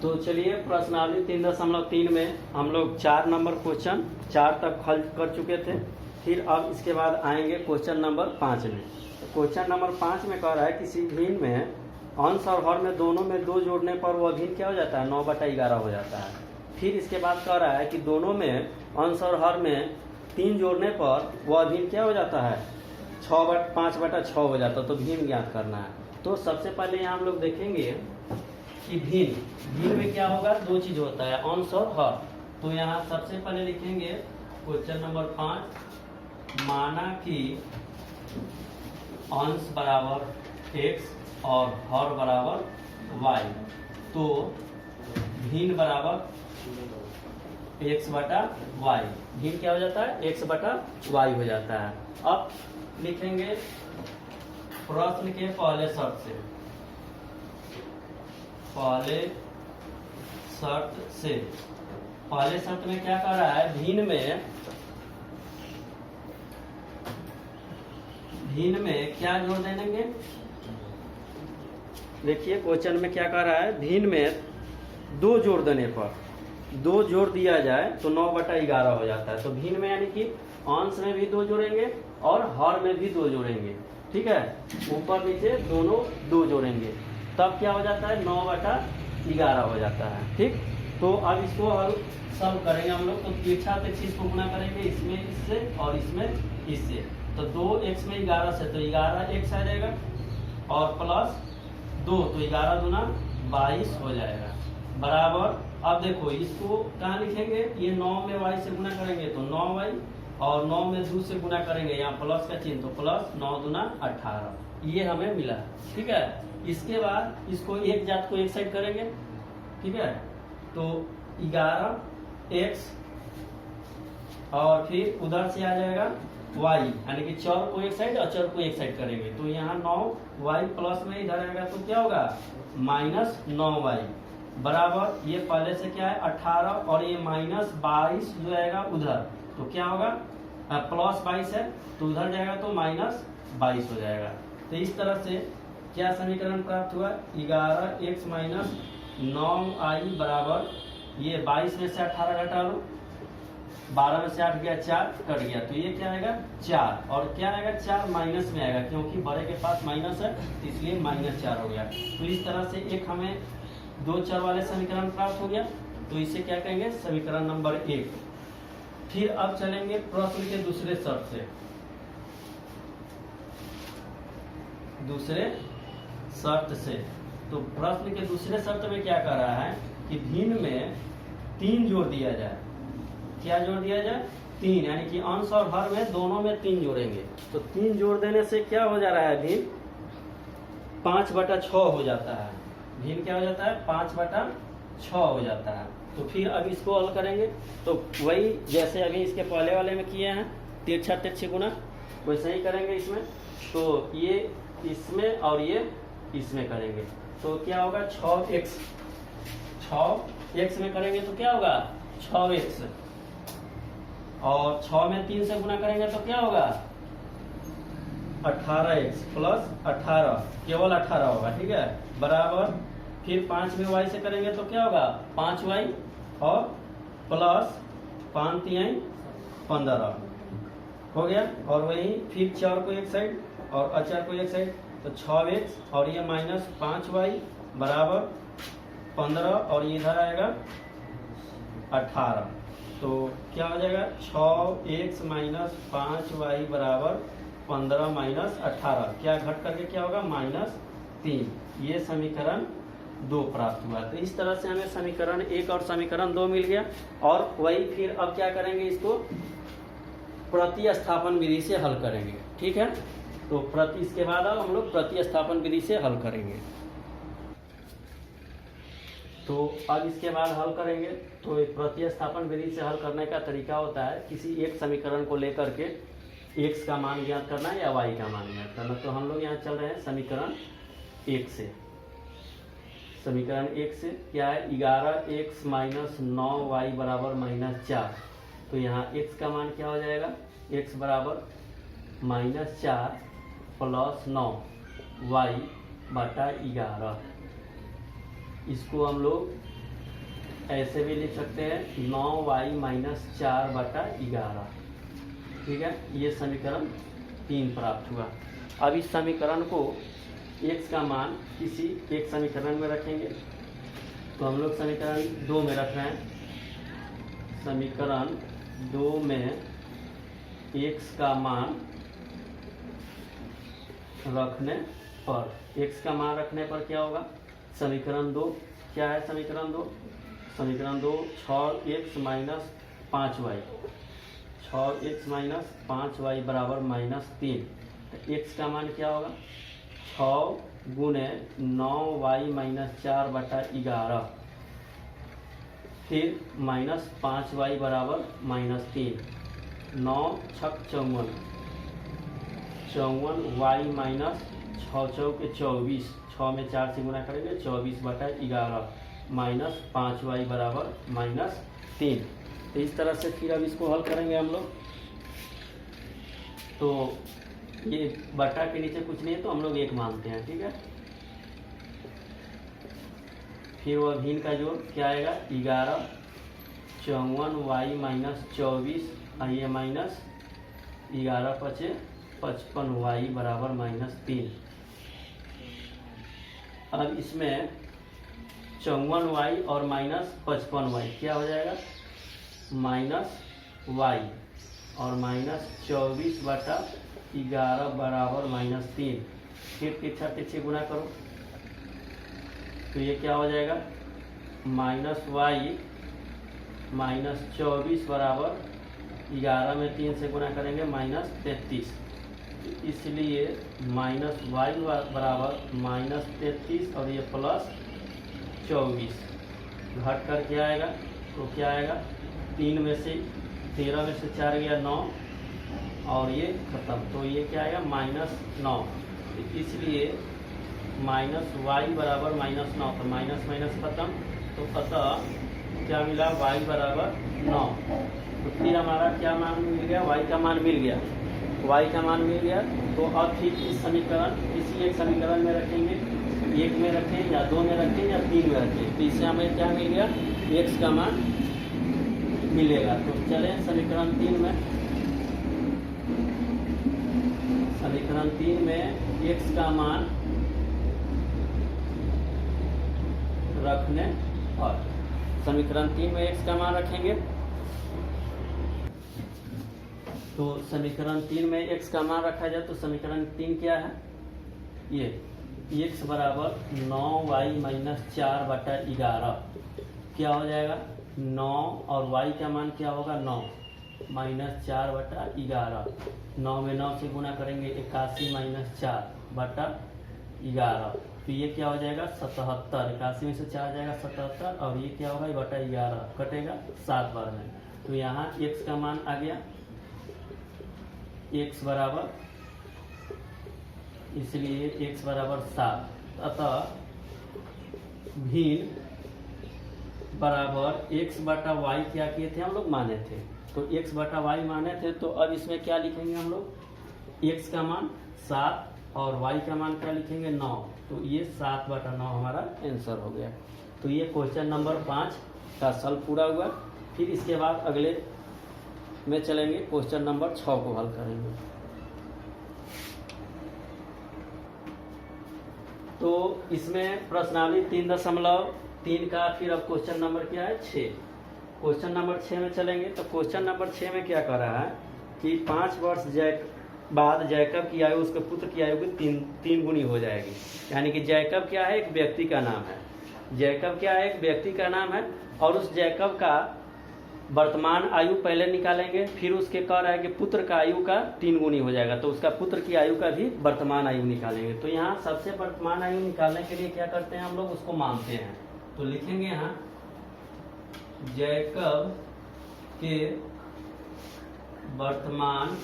तो चलिए प्रश्नावली 3.3 में हम लोग 4 नंबर क्वेश्चन 4 तक हल कर चुके थे। फिर अब इसके बाद आएंगे क्वेश्चन नंबर 5 में। तो क्वेश्चन नंबर 5 में कह रहा है किसी भिन्न में अंश और हर में दोनों में 2 जोड़ने पर वह भिन्न क्या हो जाता है, 9/11 हो जाता है। फिर इसके बाद कह रहा है कि दोनों में अंश और हर में 3 जोड़ने पर वह भिन्न क्या हो जाता है, 5/6 हो जाता है। तो भिन्न ज्ञात करना है। तो सबसे पहले यहाँ हम लोग देखेंगे कि भिन्न में क्या होगा, 2 चीज होता है, अंश और हर। तो यहाँ सबसे पहले लिखेंगे क्वेश्चन नंबर 5, माना कि अंश बराबर x और हर बराबर y, तो भिन्न बराबर x/y। भिन्न क्या हो जाता है, x/y हो जाता है। अब लिखेंगे प्रश्न के पहले शर्त से, पहले शर्त में क्या कर रहा है, भिन्न में क्या जोड़ देंगे। देखिए क्वेश्चन में क्या कर रहा है, भिन्न में 2 जोड़ देने पर 2 जोड़ दिया जाए तो 9/11 हो जाता है। तो भिन्न में यानी कि अंश में भी 2 जोड़ेंगे और हर में भी 2 जोड़ेंगे। ठीक है, ऊपर नीचे दोनों 2 जोड़ेंगे, तब क्या हो जाता है, 9/11 हो जाता है। ठीक, तो अब इसको हल सम करेंगे हम लोग। तो तिरछा चीज को गुना करेंगे, इसमें इससे और इसमें इससे। तो 2x में 11 से तो 11x आ जाएगा और प्लस 2 तो 11 दूना 22 हो जाएगा बराबर। अब देखो इसको कहाँ लिखेंगे, ये 9 में y से गुना करेंगे तो 9y और 9 में 2 से गुना करेंगे, यहाँ प्लस का चिन्ह, तो प्लस 9 दूना 18, ये हमें मिला। ठीक है, इसके बाद इसको एक जात को एक साइड करेंगे। ठीक है, तो 11x और फिर उधर से आ जाएगा y, यानी कि चर को एक साइड और चर को एक साइड करेंगे। तो यहाँ 9y प्लस में इधर आएगा तो क्या होगा, -9y बराबर, ये पहले से क्या है 18 और ये -22 जो आएगा उधर, तो क्या होगा, +22 है तो उधर जाएगा तो -22 हो जाएगा। तो इस तरह से क्या समीकरण प्राप्त हुआ, 11x - 9i बराबर, ये 22 में से 18 घटा लो, 12 में से 8 गया 4 कट गया, तो ये क्या आएगा 4, और क्या आएगा 4 माइनस में आएगा, क्योंकि बड़े के पास माइनस है इसलिए -4 हो गया। तो इस तरह से एक हमें 2 चर वाले समीकरण प्राप्त हो गया। तो इसे क्या कहेंगे, समीकरण नंबर 1। फिर अब चलेंगे प्रश्न के दूसरे शर्त से। तो प्रश्न के दूसरे शर्त में क्या कर रहा है कि भिन्न में 3 जोड़ दिया जाए। क्या जोड़ दिया जाए, 3, यानी कि अंश और हर में दोनों में 3 जोड़ेंगे। तो 3 जोड़ देने से क्या हो जा रहा है, भिन्न 5/6 हो जाता है। भिन्न क्या हो जाता है, 5/6 हो जाता है। तो फिर अब इसको हल करेंगे तो वही जैसे अभी इसके पहले वाले में किए हैं, तिरछा गुना, वैसे ही करेंगे इसमें। तो ये इसमें और ये इसमें करेंगे तो क्या होगा, 6x में करेंगे तो क्या होगा 6x, और 6 में 3 से गुना करेंगे तो क्या होगा 18x प्लस 18, केवल 18 होगा। ठीक है, बराबर, फिर 5 में y से करेंगे तो क्या होगा 5y और प्लस 5 3 15 हो गया। और वही फिर चर को एक साइड और अचर को एक साइड, तो 6x और ये -5y बराबर 15, और ये इधर आएगा 18। तो क्या हो जाएगा, 6x - 5y बराबर 15 - 18, क्या घट करके क्या होगा -3। ये समीकरण 2 प्राप्त हुआ। तो इस तरह से हमें समीकरण 1 और समीकरण 2 मिल गया। और वही फिर अब क्या करेंगे, इसको प्रतिस्थापन विधि से हल करेंगे। ठीक है, तो इसके बाद अब हम लोग प्रतिस्थापन विधि से हल करेंगे। तो अब इसके बाद हल करेंगे। तो प्रतिस्थापन विधि से हल करने का तरीका होता है, किसी एक समीकरण को लेकर के x का मान ज्ञात करना या y का मान ज्ञात करना। तो हम लोग यहाँ चल रहे हैं समीकरण 1 से। समीकरण 1 से क्या है, 11x - 9y बराबर -4। तो यहाँ x का मान क्या हो जाएगा, x बराबर -4 + 9 y/11। इसको हम लोग ऐसे भी लिख सकते हैं 9y माइनस 4/11। ठीक है, ये समीकरण 3 प्राप्त हुआ। अब इस समीकरण को x का मान किसी एक समीकरण में रखेंगे, तो हम लोग समीकरण 2 में रख रहे हैं। समीकरण 2 में x का मान रखने पर, x का मान रखने पर क्या होगा? समीकरण 2 क्या है? समीकरण 2 6x minus 5y, 6x minus 5y बराबर -3। तो x का मान क्या होगा? 6 गुने 9y माइनस 4/11, फिर -5y बराबर -3। 9 छक 54, 54y माइनस 6 चौके 24, 6 में 4 से गुना करेंगे 24/11 माइनस 5y बराबर -3। तो इस तरह से फिर अब इसको हल करेंगे हम लोग। तो ये बटा के नीचे कुछ नहीं है तो हम लोग 1 मानते हैं। ठीक है, फिर वह भिन्न का जोड़ क्या आएगा? 11, 54y माइनस 24, ये माइनस 11 × 5 = 55y बराबर -3। अब इसमें 54y और -55y क्या हो जाएगा? -y और -24/11 बराबर -3। फिर पीछा पीछे गुना करो तो ये क्या हो जाएगा? -y -24 बराबर 11 में 3 से गुना करेंगे -33। इसलिए -y बराबर -33 और ये +24 घट कर क्या आएगा? तो क्या आएगा? 3 में से 13 में से 4 गया 9 और ये खत्म, तो ये क्या आएगा? -9। इसलिए -y बराबर -9, तो माइनस माइनस खत्म, तो अतः क्या मिला? y बराबर 9। तो फिर हमारा क्या मान मिल गया? y का मान मिल गया, y का मान मिल गया। तो अब फिर इस समीकरण किसी एक समीकरण में रखेंगे, 1 में रखें या 2 में रखें या 3 में रखें, तो इससे हमें क्या मिल गया? x का मान मिलेगा। तो चलें समीकरण 3 में। समीकरण 3 में x का मान रखने और समीकरण 3 में x का मान रखेंगे, तो समीकरण 3 में x का मान रखा जाए तो समीकरण 3 क्या है? ये x बराबर 9y माइनस 4/11 क्या हो जाएगा? 9 और y का मान क्या होगा? 9 माइनस 4/11। 9 में 9 से गुना करेंगे 81 माइनस 4/11, तो ये क्या हो जाएगा? 77। 81 में से 4 जाएगा 77 और ये क्या होगा? बटा 11 कटेगा 7 बार में। तो यहाँ x का मान आ गया, x बराबर, इसलिए x बराबर 7। अतः भिन्न बराबर x बटा y क्या किए थे हम लोग? माने थे। तो x बटा y माने थे, तो अब इसमें क्या लिखेंगे हम लोग? x का मान 7 और y का मान क्या लिखेंगे? 9। तो ये 7/9 हमारा आंसर हो गया। तो ये क्वेश्चन नंबर 5 का सॉल्व पूरा हुआ। फिर इसके बाद अगले में चलेंगे, क्वेश्चन नंबर 6 को हल करेंगे। तो इसमें प्रश्नावली 3.3 का फिर अब क्वेश्चन नंबर क्या है? 6। क्वेश्चन नंबर 6 में चलेंगे। तो क्वेश्चन नंबर 6 में क्या कर रहा है कि 5 वर्ष बाद जैकब की आयु उसके पुत्र की आयु की 3 गुनी हो जाएगी। यानी कि जैकब क्या है? एक व्यक्ति का नाम है। जैकब क्या है? एक व्यक्ति का नाम है। और उस जैकब का वर्तमान आयु पहले निकालेंगे, फिर उसके कह रहा है कि पुत्र का आयु का 3 गुनी हो जाएगा, तो उसका पुत्र की आयु का भी वर्तमान आयु निकालेंगे। तो यहाँ सबसे वर्तमान आयु निकालने के लिए क्या करते हैं हम लोग? उसको मानते हैं। तो लिखेंगे यहाँ जैकब के वर्तमान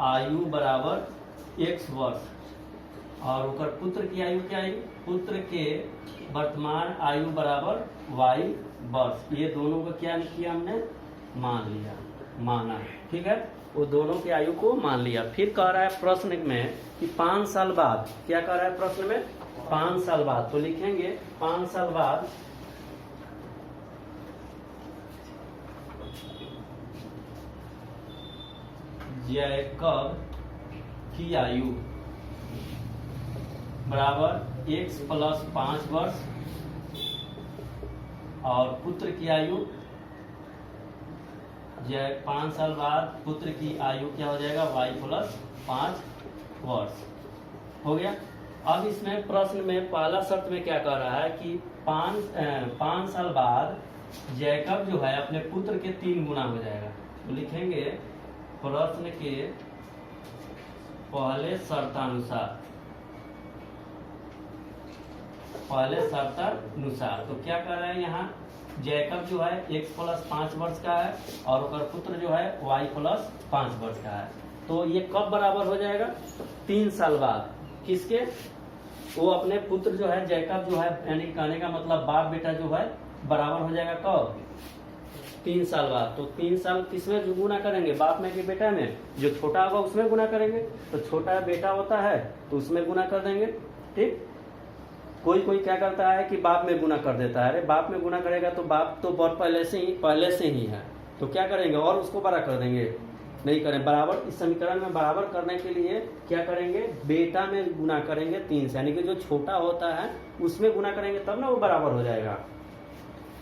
आयु बराबर x वर्ष और ओकर पुत्र की आयु क्या है? पुत्र के वर्तमान आयु बराबर y वर्ष। ये दोनों को क्या किया हमने? मान लिया, माना। ठीक है, वो दोनों की आयु को मान लिया। फिर कह रहा है प्रश्न में कि 5 साल बाद, क्या कह रहा है प्रश्न में? 5 साल बाद। तो लिखेंगे 5 साल बाद जैकब की आयु बराबर x प्लस 5 वर्ष और पुत्र की आयु 5 साल बाद पुत्र की आयु क्या हो जाएगा y प्लस 5 वर्ष हो गया। अब इसमें प्रश्न में पहला शर्त में क्या कह रहा है कि 5 साल बाद जैकब जो है अपने पुत्र के 3 गुना हो जाएगा। तो लिखेंगे प्रश्न के पहले शर्तानुसार तो क्या कर रहे हैं यहाँ, जैकब जो है x प्लस 5 वर्ष का है और उसका पुत्र जो है y प्लस 5 वर्ष का है। तो ये कब बराबर हो जाएगा, 3 साल बाद। किसके, वो अपने पुत्र जो है जैकब जो है, यानी कहने का मतलब बाप बेटा जो है बराबर हो जाएगा कब, 3 साल बाद। तो 3 साल किसमें जो गुना करेंगे, बाप में कि बेटा में, जो छोटा होगा उसमें गुना करेंगे। तो छोटा बेटा होता है तो उसमें गुना कर देंगे। ठीक, कोई क्या करता है कि बाप में गुना कर देता है। अरे बाप में गुना करेगा तो बाप तो बहुत पहले से ही है, तो क्या करेंगे और उसको बड़ा कर देंगे, नहीं करें। बराबर इस समीकरण में बराबर करने के लिए क्या करेंगे, बेटा में गुना करेंगे 3 से, यानी कि जो छोटा होता है उसमें गुना करेंगे तब ना वो बराबर हो जाएगा।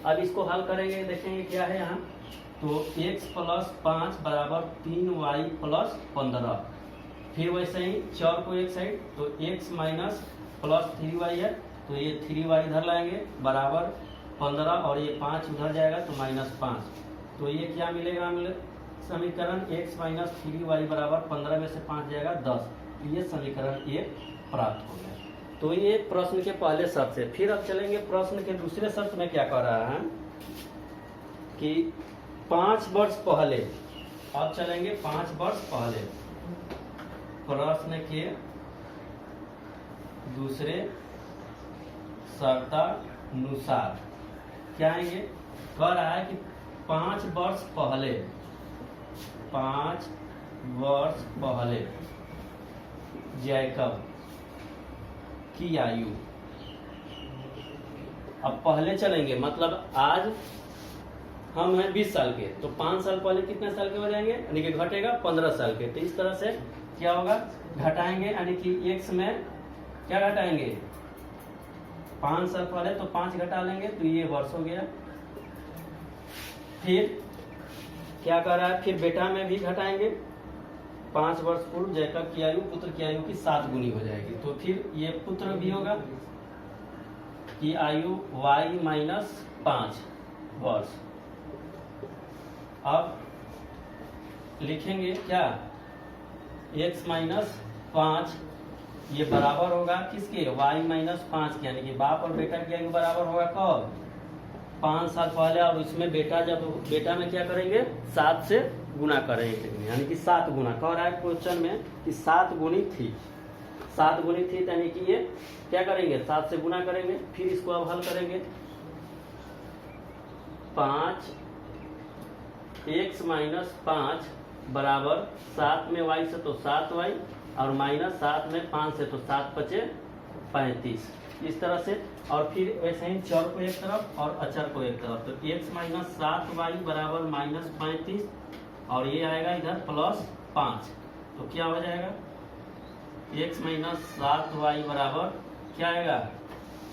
अब इसको हल करेंगे, देखेंगे क्या है यहाँ। तो x प्लस 5 बराबर 3y प्लस 15। फिर वैसे ही चर को एक साइड, तो x माइनस प्लस 3y है तो ये 3y इधर लाएंगे बराबर 15 और ये 5 उधर जाएगा तो -5। तो ये क्या मिलेगा, समीकरण x माइनस 3y बराबर 15 में से 5 जाएगा 10। तो ये समीकरण 1 प्राप्त हो गया। तो ये प्रश्न के पहले शर्त से। फिर अब चलेंगे प्रश्न के दूसरे शर्त में क्या कह रहा है कि 5 वर्ष पहले, अब चलेंगे 5 वर्ष पहले। प्रश्न के दूसरे शर्तानुसार क्या आएंगे, कह रहा है कि 5 वर्ष पहले जैकब की आयु। अब पहले चलेंगे, मतलब आज हम हैं 20 साल के, तो 5 साल पहले कितने साल के हो जाएंगे, यानी कि घटेगा 15 साल के। तो इस तरह से क्या होगा, घटाएंगे, यानी कि x में क्या घटाएंगे, 5 साल पहले तो 5 घटा लेंगे तो ये वर्ष हो गया। फिर क्या कर रहा है, फिर बेटा में भी घटाएंगे, 5 वर्ष पूर्व जैकब की आयु पुत्र की आयु की 7 गुनी हो जाएगी। तो फिर ये पुत्र भी होगा कि आयु y माइनस 5 वर्ष। अब लिखेंगे क्या, x माइनस 5 ये बराबर होगा किसके, y माइनस 5 के, यानी कि बाप और बेटा की आयु बराबर होगा कब, 5 साल पहले। और इसमें बेटा, जब बेटा में क्या करेंगे 7 से गुना करेंगे, यानी कि 7 गुना। कह रहा है क्वेश्चन में कि 7 गुनी थी, 7 गुनी थी, यानी कि ये क्या करेंगे 7 से गुना करेंगे। फिर इसको अब हल करेंगे, 5x माइनस 5 बराबर 7 में y से तो 7y और माइनस 7 में 5 से तो 7 × 5 = 35। इस तरह से, और फिर वैसे ही चर को एक तरफ और अचर को एक तरफ। तो x माइनस 7y बराबर -35 और ये आएगा इधर +5। तो क्या हो जाएगा, x माइनस 7y बराबर क्या आएगा,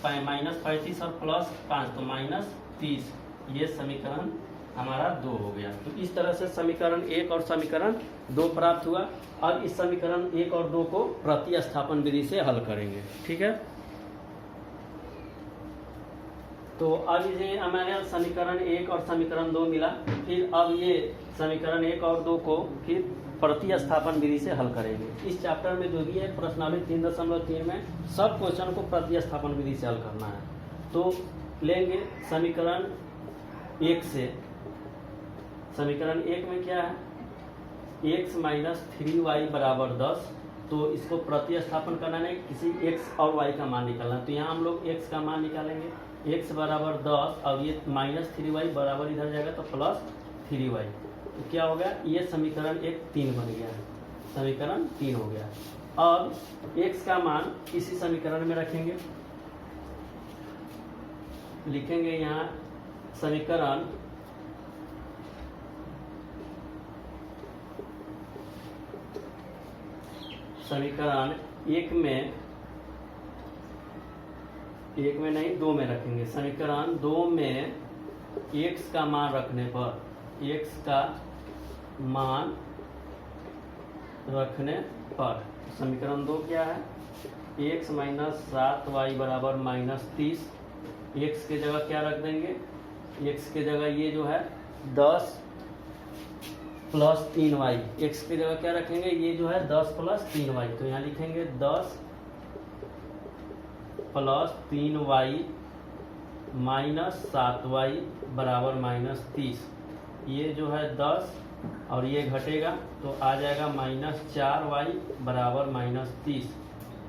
-35 और +5 तो -30। ये समीकरण हमारा 2 हो गया। तो इस तरह से समीकरण 1 और समीकरण 2 प्राप्त हुआ। अब इस समीकरण 1 और 2 को प्रतिस्थापन विधि से हल करेंगे। ठीक है, तो अब ये हमारे समीकरण 1 और समीकरण 2 मिला। फिर अब ये समीकरण 1 और 2 को फिर प्रतिस्थापन विधि से हल करेंगे। इस चैप्टर में जो भी है प्रश्नावली 3.3 में सब क्वेश्चन को प्रतिस्थापन विधि से हल करना है। तो लेंगे समीकरण 1 से। समीकरण 1 में क्या है, x माइनस 3y बराबर 10। तो इसको प्रतिस्थापन करना है, किसी x और y का मान निकालना। तो यहाँ हम लोग x का मान निकालेंगे, x बराबर 10 और ये -3y बराबर इधर जाएगा तो +3y। तो क्या हो गया, ये समीकरण 3 बन गया, समीकरण 3 हो गया। अब x का मान इसी समीकरण में रखेंगे, लिखेंगे यहाँ समीकरण समीकरण एक में नहीं 2 में रखेंगे। समीकरण 2 में x का मान रखने पर समीकरण 2 क्या है, x माइनस 7y बराबर माइनस 30। x के जगह क्या रख देंगे, x के जगह ये जो है 10 प्लस 3y, x की जगह क्या रखेंगे, ये जो है 10 प्लस 3y, तो यहाँ लिखेंगे 10 प्लस 3y माइनस 7y बराबर माइनस 30। ये जो है 10 और ये घटेगा तो आ जाएगा माइनस 4y बराबर माइनस 30,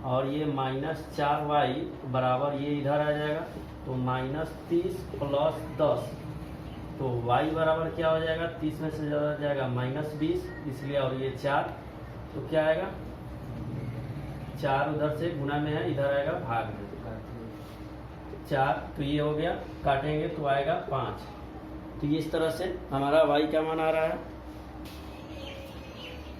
और ये माइनस 4y बराबर ये इधर आ जाएगा तो माइनस 30 प्लस 10, तो y बराबर क्या हो जाएगा, 30 में से ज़्यादा जाएगा माइनस 20, इसलिए और ये 4, तो क्या आएगा 4 उधर से गुना में है, इधर आएगा भाग में 4, तो ये हो गया, काटेंगे तो आएगा 5। तो इस तरह से हमारा y का मान आ रहा है।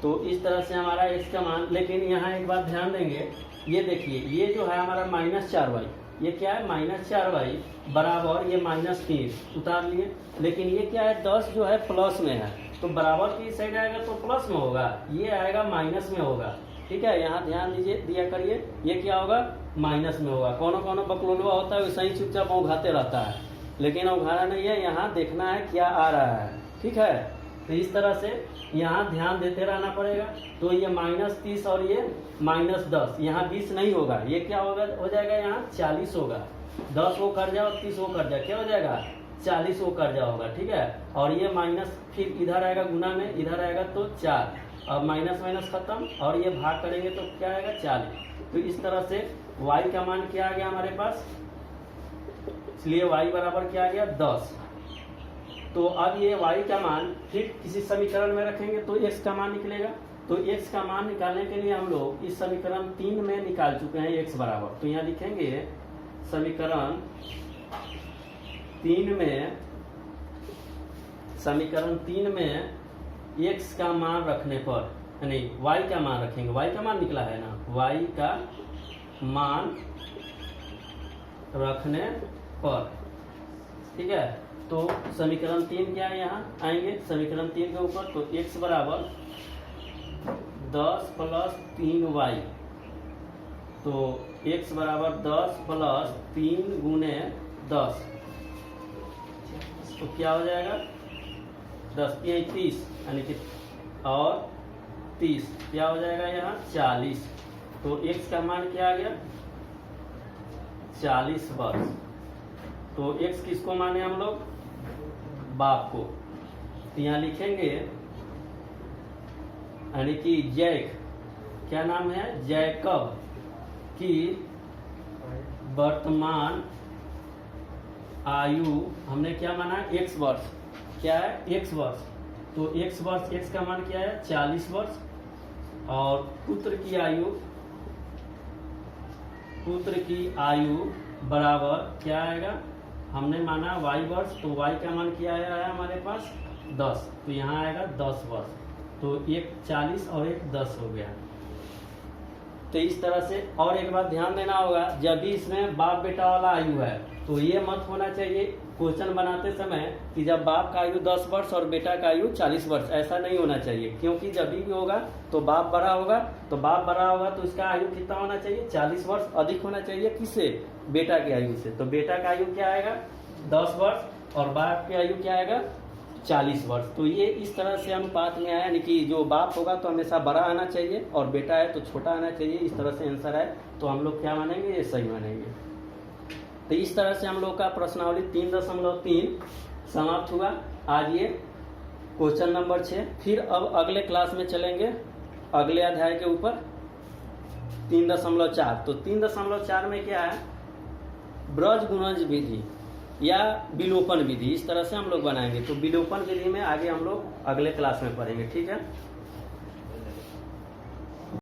तो इस तरह से हमारा x का मान, लेकिन यहाँ एक बात ध्यान देंगे, ये देखिए ये जो है हमारा माइनस 4y, ये क्या है माइनस 4y बराबर ये माइनस 3 उतार लिए, लेकिन ये क्या है 10 जो है प्लस में है, तो बराबर की साइड आएगा तो प्लस में होगा, ये आएगा माइनस में होगा। ठीक है, यहाँ ध्यान दीजिए, दिया करिए, ये क्या होगा माइनस में होगा। कोनो बकलोलवा होता है वैसा ही चुपचाप उघाते रहता है, लेकिन उघाना नहीं है, यहाँ देखना है क्या आ रहा है। ठीक है, तो इस तरह से यहाँ ध्यान देते रहना पड़ेगा। तो ये माइनस 30 और ये माइनस 10, यहाँ 20 नहीं होगा, ये क्या होगा हो जाएगा यहाँ 40 होगा। 10 वो कर जाओ, 30 वो कर जाए, क्या हो जाएगा 40 वो कर जाओ होगा। ठीक है, और ये माइनस फिर इधर आएगा गुना में, इधर आएगा तो 4, अब माइनस माइनस खत्म, और ये भाग करेंगे तो क्या आएगा 40। तो इस तरह से y का मान क्या आ गया हमारे पास, इसलिए y बराबर क्या आ गया 10। तो अब ये y का मान फिर किसी समीकरण में रखेंगे तो x का मान निकलेगा। तो x का मान निकालने के लिए हम लोग इस समीकरण 3 में निकाल चुके हैं x बराबर, तो यहाँ लिखेंगे समीकरण 3 में x का मान रखने पर, यानी y का मान रखेंगे, y का मान निकला है ना, y का मान रखने पर। ठीक है, तो समीकरण 3 क्या है, यहाँ आएंगे समीकरण 3 के ऊपर, तो x बराबर 10 प्लस 3y, तो x बराबर 10 प्लस 3 गुने 10, तो क्या हो जाएगा 10 3 30, यानी कि और 30 क्या हो जाएगा यहाँ 40। तो x का मान क्या आ गया 40 वर्ष। तो x किसको माने हम लोग, बाप को, तो यहाँ लिखेंगे, यानी कि जैक, क्या नाम है जैकब की वर्तमान आयु हमने क्या माना x वर्ष, क्या है x वर्ष। तो x वर्ष, x का मान क्या है 40 वर्ष, और पुत्र की आयु बराबर क्या आएगा, हमने माना y वर्ष, तो y का मान क्या आया है हमारे पास 10, तो यहाँ आएगा 10 वर्ष। तो एक 40 और एक 10 हो गया। तो इस तरह से, और एक बात ध्यान देना होगा, जब भी इसमें बाप बेटा वाला आयु है तो ये मत होना चाहिए क्वेश्चन बनाते समय कि जब बाप का आयु 10 वर्ष और बेटा का आयु 40 वर्ष, ऐसा नहीं होना चाहिए, क्योंकि जब भी होगा तो बाप बड़ा होगा, तो इसका आयु कितना होना चाहिए 40 वर्ष अधिक होना चाहिए, किससे, बेटा की आयु से। तो बेटा का आयु क्या आएगा 10 वर्ष और बाप की आयु क्या आएगा 40 वर्ष। तो ये इस तरह से अनुपात में आया, यानी कि जो बाप होगा तो हमेशा बड़ा आना चाहिए और बेटा है तो छोटा आना चाहिए, इस तरह से आंसर है। तो हम लोग क्या मानेंगे, ये सही मानेंगे। तो इस तरह से हम लोग का प्रश्नावली 3.3 समाप्त हुआ। आज ये क्वेश्चन नंबर 6। फिर अब अगले क्लास में चलेंगे अगले अध्याय के ऊपर 3.4। तो 3.4 में क्या है, ब्रज गुणज विधि या विलोपन विधि, इस तरह से हम लोग बनाएंगे। तो विलोपन विधि में आगे हम लोग अगले क्लास में पढ़ेंगे। ठीक है।